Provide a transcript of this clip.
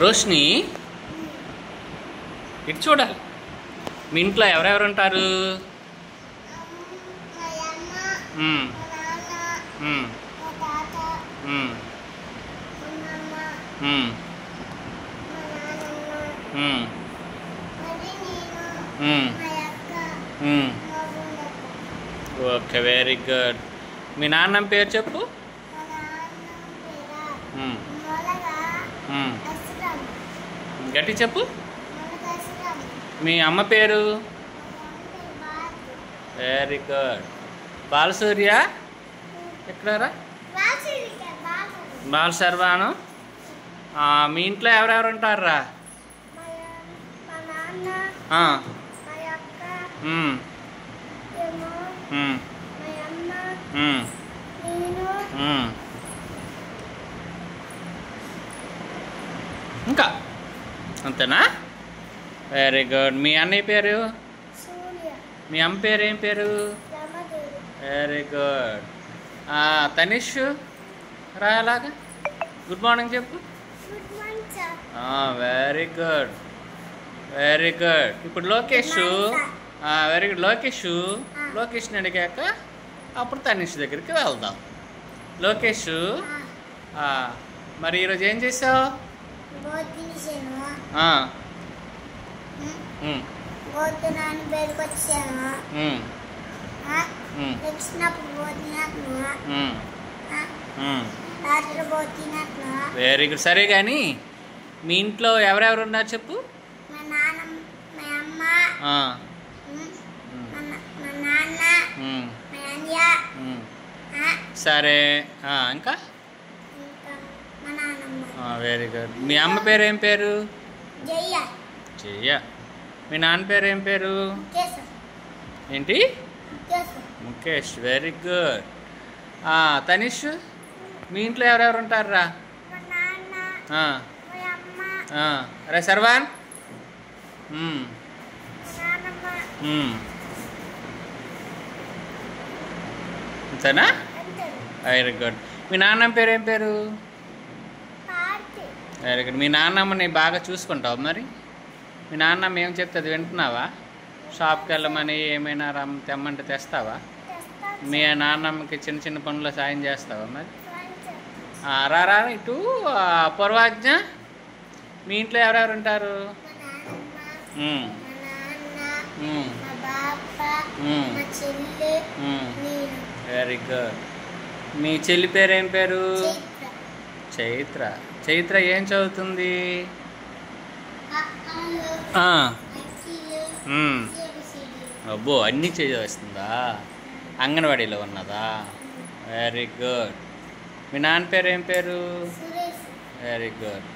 రోషిని ఇటు చూడాలి. మీ ఇంట్లో ఎవరెవరు ఉంటారు? Okay, very good. మీ నాన్న పేరు చెప్పు. గట్టి చెప్పు. మీ అమ్మ పేరు? Very good. బాలసూర్య ఎక్కడారా? బాలసర్వాను. మీ ఇంట్లో ఎవరెవరు ఉంటారా? ఇంకా అంతేనా? Very good. మీ అన్నయ్య పేరు? మీ అమ్మ పేరు ఏం పేరు? Very good. తనిష్ రా అలాగా. గుడ్ మార్నింగ్ చెప్పు. Very good, very good. ఇప్పుడు లోకేష్. Very good. లోకేష్ని అడిగాక అప్పుడు తనిష్ దగ్గరికి వెళ్దాం. లోకేష్, మరి ఈరోజు ఏం చేసావు? Very good. సరే కానీ మీ ఇంట్లో ఎవరెవరు ఉన్నారు చెప్పు. సరే, ఇంకా వెరీ గుడ్. మీ అమ్మ పేరు ఏం పేరు? చెయ్య. మీ నాన్న పేరు ఏం పేరు? ఏంటి? ముఖేష్. Very good. తనిష్, మీ ఇంట్లో ఎవరెవరు ఉంటారా? రే సర్వాన్. అంతేనా? Very good. మీ నాన్నమ్మ పేరు ఏం పేరు? Very good. మీ నాన్నమ్మని బాగా చూసుకుంటావు మరి? మీ నాన్నమ్మ ఏం చెప్తుంది వింటున్నావా? షాప్కి వెళ్ళమని ఏమైనా తెమ్మంటే తెస్తావా? మీ నాన్నమ్మకి చిన్న చిన్న పనుల్లో సాయం చేస్తావా మరి? రారా ఇటు. పూర్వాజ్ఞ, మీ ఇంట్లో ఎవరెవరు ఉంటారు? Very good. మీ చెల్లి పేరు ఏం పేరు? చైత్ర. చైత్ర ఏం చదువుతుంది? అబ్బో, అన్నీ చదివేస్తుందా? అంగన్వాడీలో ఉన్నదా? Very good. మీ నాన్న పేరు ఏం పేరు? Very good.